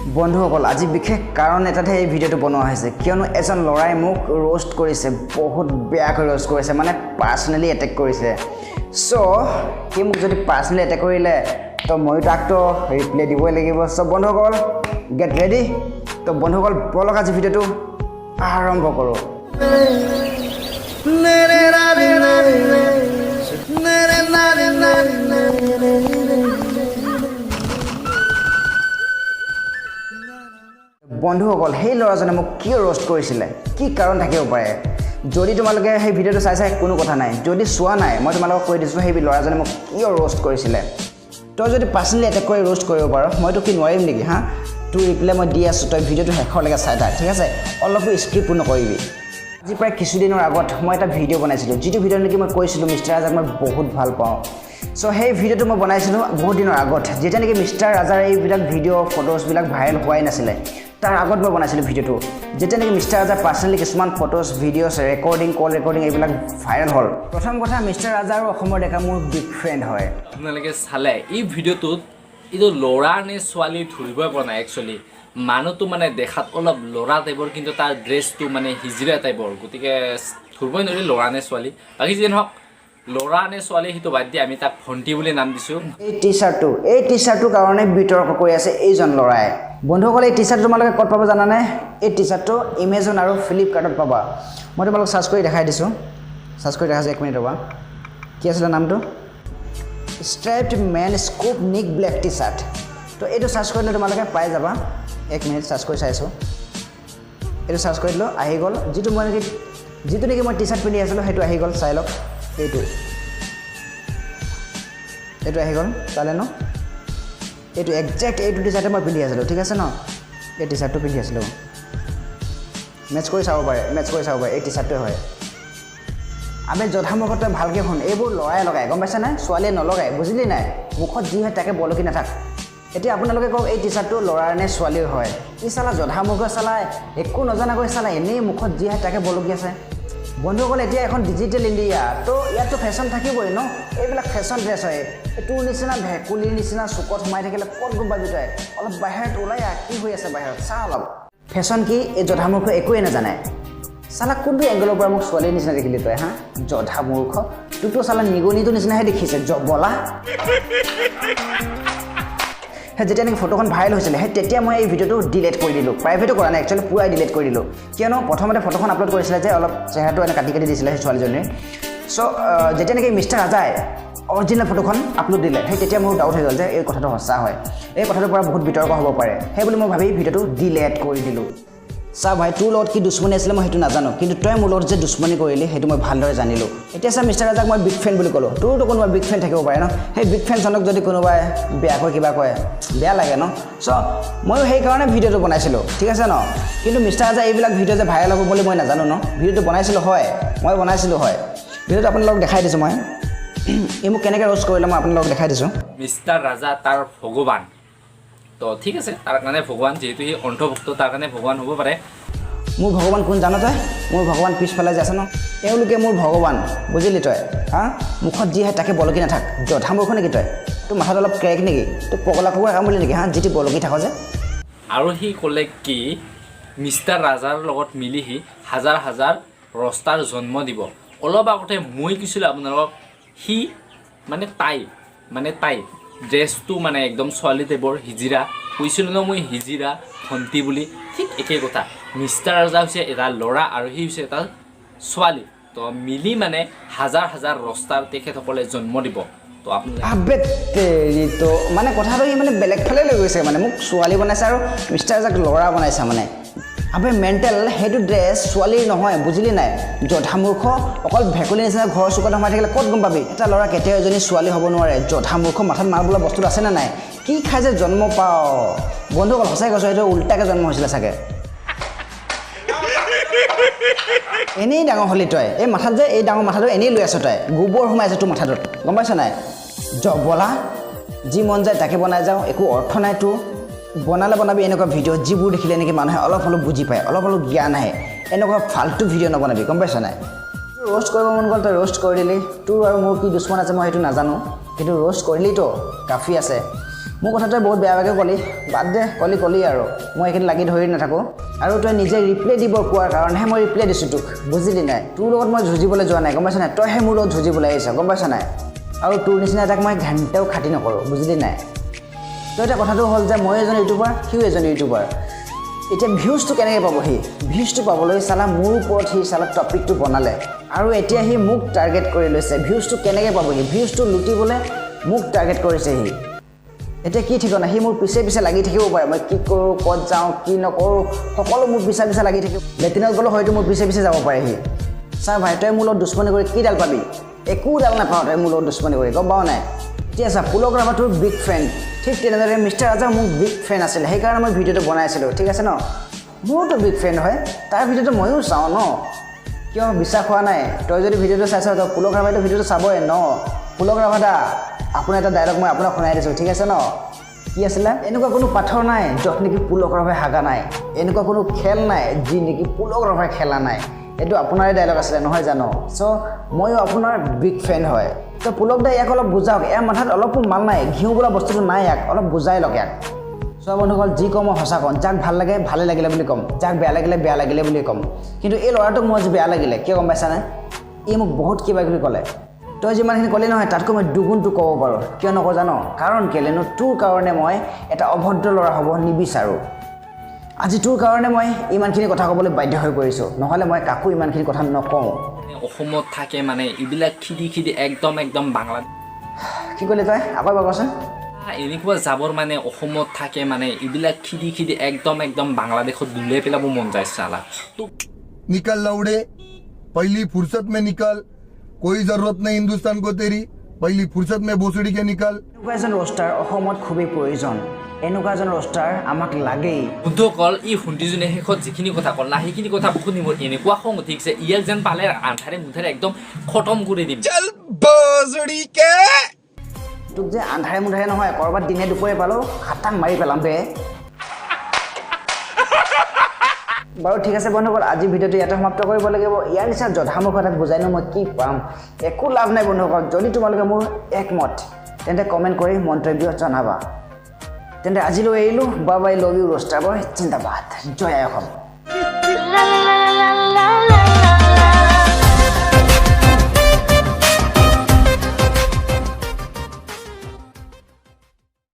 বন্ধুসকল আজি বিশেষ কাৰণ এটাতে এই ভিডিওটো বনোৱা হৈছে কিয়নো এজন লৰাই মোক ৰোষ্ট কৰিছে বহুত বেয়াকৈ ৰোষ্ট কৰিছে মানে পাৰ্সোনালি এটেক কৰিছে সো কি মোক যদি পাৰ্সোনালি এটেক কৰিলে তো মই তাকটো ৰিপ্লাই দিবই লাগিব সো বন্ধুসকল গেট ৰেডি তো বন্ধুসকল বলক আজি ভিডিওটো আৰম্ভ কৰো বন্ধুসকল সেই ল'ৰাজনে মোক কিয় ৰোষ্ট কৰিছিলে কি কাৰণ থাকিব পাৰে যদি তোমালোকে সেই ভিডিওটো চাইছা কোনো কথা নাই যদি চোৱা নাই মই তোমালোকক কৈ দিছোঁ সেই ল'ৰাজনে মোক কিয় ৰোষ্ট কৰিছিলে তই যদি পাৰ্সোনালি এটেক কৰি ৰোষ্ট কৰিব পাৰ মইতো কি নোৱাৰিম নেকি হা তোৰ ৰিপ্লাই মই দি আছোঁ তই ভিডিওটো শেষলৈকে চাই থাক ঠিক আছে অলপো স্ক্ৰিপ্ট নকৰিবি আজি প্ৰায় কিছুদিনৰ আগত মই এটা ভিডিঅ' বনাইছিলোঁ যিটো ভিডিঅ' নেকি মই কৈছিলোঁ মিষ্টাৰ ৰাজাক মই বহুত ভাল পাওঁ সো সেই ভিডিঅ'টো মই বনাইছিলোঁ বহুত দিনৰ আগত যেতিয়া নেকি মিষ্টাৰ ৰাজাৰ এইবিলাক ভিডিঅ' ফটোজবিলাক ভাইৰেল হোৱাই নাছিলে তাৰ আগত মই বনাইছিলোঁ ভিডিঅ'টো যেতিয়া নেকি মিষ্টাৰ ৰাজাৰ পাৰ্সোনালি কিছুমান ফটোজ ভিডিঅ'ছ ৰেকৰ্ডিং কল ৰেকৰ্ডিং এইবিলাক ভাইৰেল হ'ল প্ৰথম কথা মিষ্টাৰ ৰাজা আৰু অসমৰ ডেকা মোৰ বিগ ফ্ৰেণ্ড হয় আপোনালোকে চালে এই ভিডিঅ'টোত এইটো ল'ৰা নে ছোৱালী ধৰিবই পৰা নাই একচুৱেলি মানুহটো মানে দেখাত অলপ ল'ৰা টাইপৰ কিন্তু তাৰ ড্ৰেছটো মানে হিজিৰা টাইপৰ গতিকে ধৰিবই নোৱাৰি ল'ৰা নে ছোৱালী বাকী যি নহওক ল'ৰা নে ছোৱালী সেইটো বাদ দি আমি তাক ভণ্টি বুলি নাম দিছোঁ এই টি চাৰ্টটোৰ কাৰণে বিতৰ্ক কৰি আছে এইজন ল'ৰাই বন্ধুসকল এই টি চাৰ্ট তোমালোকে ক'ত পাবা জানানে এই টি চাৰ্টটো এমেজন আৰু ফ্লিপকাৰ্টত পাবা মই তোমালোকক চাৰ্চ কৰি দেখাই দিছোঁ চাৰ্চ কৰি দেখাইছোঁ 1 মিনিট ৰ'বা কি আছিলে নামটো striped men scoop Nick Blake T shirt তো এইটো চাৰ্চ কৰিলে তোমালোকে পাই যাবা 1 মিনিট চাৰ্চ কৰি চাইছোঁ এইটো চাৰ্চ কৰি দিলোঁ আহি গ'ল যিটো নেকি মই টি চাৰ্ট পিন্ধি আছিলোঁ সেইটো আহি গ'ল চাই লওক এইটো আহি গ'ল চালে ন এইটো একজেক্ট এইটো টি চাৰ্টে মই পিন্ধি আছিলোঁ ঠিক আছে ন এই টি চাৰ্টটো পিন্ধি আছিলোঁ মেটচ কৰি চাব পাৰে এই টি চাৰ্টটোৱে হয় আমি যথামুখত তই ভালকৈ শুন এইবোৰ ল'ৰাই লগাই গম পাইছা নাই ছোৱালীয়ে নলগাই বুজিলি নাই মুখত যি হয় তাকে বলকি নাথাক এতিয়া আপোনালোকে কওক এই টি চাৰ্টটো ল'ৰাৰ নে ছোৱালীৰ হয় ই চালা যধামুখে চালা একো নজনাকৈ চালা এনেই মুখত যি হয় তাকে বলকি আছে বন্ধুসকল এতিয়া এখন ডিজিটেল ইণ্ডিয়া তো ইয়াততো ফেশ্বন থাকিবই ন এইবিলাক ফেশ্বন ড্ৰেছ হয় তোৰ নিচিনা ভেকুলিৰ নিচিনা চুকত সোমাই থাকিলে ক'ত গম পাবি তই অলপ বাহিৰত ওলাই কি হৈ আছে বাহিৰত চা অলপ ফেশ্বন কি এই যধামূৰ্খ একোৱে নাজানে চালা কোনটো এংগলৰ পৰা মোক ছোৱালীৰ নিচিনা দেখিলি তই হা যধামূৰ্খ তোৰতো চালা নিগনিটো নিচিনাহে দেখিছে জবলা যেতিয়া নেকি ফটোখন ভাইৰেল হৈছিলে তেতিয়া মই এই ভিডিঅ'টো ডিলিট কৰি দিলোঁ প্ৰাইভেটো কৰা নাই একচুৱেলি পুৰাই ডিলিট কৰি দিলোঁ কিয়নো প্ৰথমতে ফটোখন আপলোড কৰিছিলে যে অলপ চেহেৰাটো এনে কাটি দিছিলে সেই ছোৱালীজনীৰ চ' যেতিয়া নেকি মিষ্টাৰ ৰাজাই অৰিজিনেল ফটোখন আপলোড দিলে তেতিয়া মোৰ ডাউট হৈ গ'ল যে এই কথাটো সঁচা হয় এই কথাটোৰ পৰা বহুত বিতৰ্ক হ'ব পাৰে সেই বুলি মই ভাবি ভিডিঅ'টো ডিলিট কৰি দিলোঁ চা ভাই তোৰ লগত কি দুশ্মনী আছিলে মই সেইটো নাজানো কিন্তু তই মোৰ লগত যে দুশ্মনী কৰিলি সেইটো মই ভালদৰে জানিলোঁ এতিয়া চা মিষ্টাৰ ৰাজাক মই বিগ ফ্ৰেণ্ড বুলি ক'লোঁ তোৰতো কোনোবা বিগ ফ্ৰেণ্ড থাকিব পাৰে ন সেই বিগ ফ্ৰেণ্ডজনক যদি কোনোবাই বেয়াকৈ কিবা কয় বেয়া লাগে ন চ' ময়ো সেইকাৰণে ভিডিঅ'টো বনাইছিলোঁ ঠিক আছে ন কিন্তু মিষ্টাৰ ৰাজা এইবিলাক ভিডিঅ' যে ভাইৰেল হ'ব বুলি মই নাজানো ন ভিডিঅ'টো বনাইছিলোঁ হয় ভিডিঅ'টো আপোনালোকক দেখাই দিছোঁ মই এই মোক কেনেকৈ ৰোষ্ট কৰিলে মই আপোনালোকক দেখাই দিছোঁ মিষ্টাৰ ৰাজা তাৰ ভগৱান তো ঠিক আছে তাৰ কাৰণে ভগৱান যিহেতু সি অন্ধভক্ত তাৰ কাৰণে ভগৱান হ'ব পাৰে মোৰ ভগৱান কোন জানো তই মোৰ ভগৱান পিছফালে যে আছে ন এওঁলোকে মোৰ ভগৱান বুজিলি তই হা মুখত যি হয় তাকে বলকি নাথাক যধামূৰ্খ নেকি তই তোৰ মাথাত অলপ ক্ৰেক নেকি তোৰ পগলা কুকুৰা কাম বুলি নেকি হা যিটো বলকি থাক যে আৰু সি ক'লে কি মিষ্টাৰ ৰাজাৰ লগত মিলি সি হাজাৰ হাজাৰ ৰস্তাৰ জন্ম দিব অলপ আগতে মই কৈছিলোঁ আপোনালোকক সি তাই ড্ৰেছটো মানে একদম ছোৱালী টাইপৰ হিজিৰা কৈছিলোঁ ন মই হিজিৰা ভণ্টি বুলি ঠিক একেই কথা মিষ্টাৰ ৰাজা হৈছে এটা ল'ৰা আৰু সি হৈছে এটা ছোৱালী তো মিলি মানে হাজাৰ হাজাৰ ৰস্তাৰ তেখেতসকলে জন্ম দিব তো আপোনালোকে মানে কথাটো সি মানে বেলেগ ফালে লৈ গৈছে মানে মোক ছোৱালী বনাইছে আৰু মিষ্টাৰ ৰাজাক ল'ৰা বনাইছে মানে আবে মেণ্টেল সেইটো ড্ৰেছ ছোৱালীৰ নহয় বুজিলি নাই যধামূৰ্খ অকল ভেকুলিৰ নিচিনা ঘৰৰ চুকত সোমাই থাকিলে ক'ত গম পাবি এটা ল'ৰা কেতিয়াও এজনী ছোৱালী হ'ব নোৱাৰে যধামূৰ্খ মাথাত মাৰ বোলা বস্তুটো আছেনে নাই কি খাই যে জন্ম পাওঁ বন্ধুসকল সঁচাই কৈছোঁ সেইটো উল্টাকৈ জন্ম হৈছিলে চাগে এনেই ডাঙৰ হ'লি তই এই মাথাত যে এই ডাঙৰ মাথাটো এনেই লৈ আছ তই গোবৰ সোমাইছে তোৰ মাথাটোত গম পাইছ নাই জবলা যি মন যায় তাকে বনাই যাওঁ একো অৰ্থ নাই তোৰ বনাবি এনেকুৱা ভিডিঅ' যিবোৰ দেখিলে নেকি মানুহে অলপ বুজি পায় অলপ জ্ঞান আহে এনেকুৱা ফাল্টু ভিডিঅ' নবনাবি গম পাইছ নাই ৰোষ্ট কৰিব মন গ'ল তই ৰোষ্ট কৰি দিলি তোৰ আৰু মোৰ কি দুশ্মন আছে মই সেইটো নাজানো কিন্তু ৰোষ্ট কৰিলিতো কাফি আছে মোৰ কথাটোৱে বহুত বেয়াকৈ ক'লি বাদ দে ক'লি আৰু মই এইখিনি লাগি ধৰি নাথাকোঁ আৰু তই নিজে ৰিপ্লে দিব কোৱাৰ কাৰণেহে মই ৰিপ্লে দিছোঁ তোক বুজিলি নাই তোৰ লগত মই যুঁজিবলৈ যোৱা নাই গম পাইছ নাই তইহে মোৰ লগত যুঁজিবলৈ আহিছ গম পাইছ নাই আৰু তোৰ নিচিনা এটাক মই ঘণ্টাও খাতি নকৰোঁ বুজিলি নাই তই এতিয়া কথাটো হ'ল যে মই এজন ইউটিউবাৰ সিও এজন ইউটিউবাৰ এতিয়া ভিউজটো কেনেকৈ পাব সি ভিউজটো পাবলৈ চালা মোৰ ওপৰত সি চালা টপিকটো বনালে আৰু এতিয়া সি মোক টাৰ্গেট কৰি লৈছে ভিউজটো কেনেকৈ পাব সি ভিউজটো লুটিবলৈ মোক টাৰ্গেট কৰিছে সি এতিয়া কি ঠিকনা সি মোৰ পিছে পিছে লাগি থাকিব পাৰে মই কি কৰোঁ ক'ত যাওঁ কি নকৰোঁ সকলো মোৰ পিছে পিছে লাগি থাকিব লেট্ৰিনত গ'লেও হয়তো মোৰ পিছে পিছে যাব পাৰে সি ছাৰ ভাই তই মোৰ লগত দুশ্মনী কৰি কি ডাল পাবি একো ডাল নাপাওঁ তই মোৰ লগত দুশ্মনী কৰি গম পাৱ নাই এতিয়া চা পুলক ৰাভা তোৰ বিগ ফ্ৰেণ্ড ঠিক তেনেদৰে মিষ্টাৰ ৰাজা মোৰ বিগ ফ্ৰেণ্ড আছিলে সেইকাৰণে মই ভিডিঅ'টো বনাইছিলোঁ ঠিক আছে ন মোৰতো বিগ ফ্ৰেণ্ড হয় তাৰ ভিডিঅ'টো ময়ো চাওঁ ন কিয় বিশ্বাস হোৱা নাই তই যদি ভিডিঅ'টো চাইছ তই পুলক ৰাভাইতো ভিডিঅ'টো চাবই ন পুলক ৰাভা দা আপোনাৰ এটা ডাইলগ মই আপোনাক শুনাই দিছোঁ ঠিক আছে ন কি আছিলে এনেকুৱা কোনো পাথৰ নাই য'ত নেকি পুলক ৰাভাই হাগা নাই এনেকুৱা কোনো খেল নাই যি নেকি পুলক ৰাভাই খেলা নাই এইটো আপোনাৰে ডাইলগ আছিলে নহয় জানো চ' ময়ো আপোনাৰ বিগ ফ্ৰেণ্ড হয় তো পুলক দা ইয়াক অলপ বুজাওক ইয়াৰ মাথাত অলপো মাল নাই ঘিউ বোলা বস্তুটো নাই ইয়াক অলপ বুজাই লওক ইয়াক চ' বন্ধুসকল যি কওঁ মই সঁচা কওঁ যাক ভাল লাগে ভালে লাগিলে বুলি ক'ম যাক বেয়া লাগিলে বুলি ক'ম কিন্তু এই ল'ৰাটোক মোৰ আজি বেয়া লাগিলে কিয় গম পাইছানে ই মোক বহুত কিবা কিবি ক'লে তই যিমানখিনি ক'লি নহয় তাতকৈ মই দুগুণটো ক'ব পাৰোঁ কিয় নকওঁ জানো কাৰণ কেলেনো তোৰ কাৰণে মই এটা অভদ্ৰ ল'ৰা হ'ব নিবিচাৰোঁ আজি তোৰ কাৰণে মই ইমানখিনি কথা ক'বলৈ বাধ্য হৈ পৰিছোঁ নহ'লে মই কাকো ইমানখিনি কথা নকওঁ অসমত থাকে মানে এইবিলাক খিদি একদম বাংলা কি ক'লি তই আকৌ এবাৰ কচোন এনেকুৱা যাবৰ মানে অসমত থাকে মানে এইবিলাক খিদি একদম বাংলাদেশত দুলাই পেলাব মন যায় চালা निकल लौड़े पहली फुर्सत में निकल कोई जरूरत नहीं हिंदुस्तान को तेरी पहली फुर्सत में भोसड़ी के निकल এনেকুৱা এজন ৰোষ্টাৰ অসমত খুবেই প্ৰয়োজন এনেকুৱা এজন ৰোষ্টাৰ আমাক লাগেই বন্ধুসকল ই ভণ্টিজনে শেষত যিখিনি কথা ক'ল না সেইখিনি কথা শুনি মোৰ এনেকুৱা খং উঠিছে ইয়াক যেন পালে আন্ধাৰে মুধাৰে একদম খতম কৰি দিম তোক যে আন্ধাৰে মুধাৰে নহয় ক'ৰবাত দিনে দুপৰীয়া পালোঁ খাটাং মাৰি পেলাম বে বাৰু ঠিক আছে বন্ধুসকল আজি ভিডিঅ'টো ইয়াতে সমাপ্ত কৰিব লাগিব ইয়াৰ নিচিনা জধামুখ এটাক বুজাইনো মই কি পাম একো লাভ নাই বন্ধুসকল যদি তোমালোকে মোৰ একমত তেন্তে কমেণ্ট কৰি মন্তব্য জনাবা তেন্তে আজিলৈ এৰিলোঁ bye bye love you roaster boy জিন্দাবাদ জয় অসম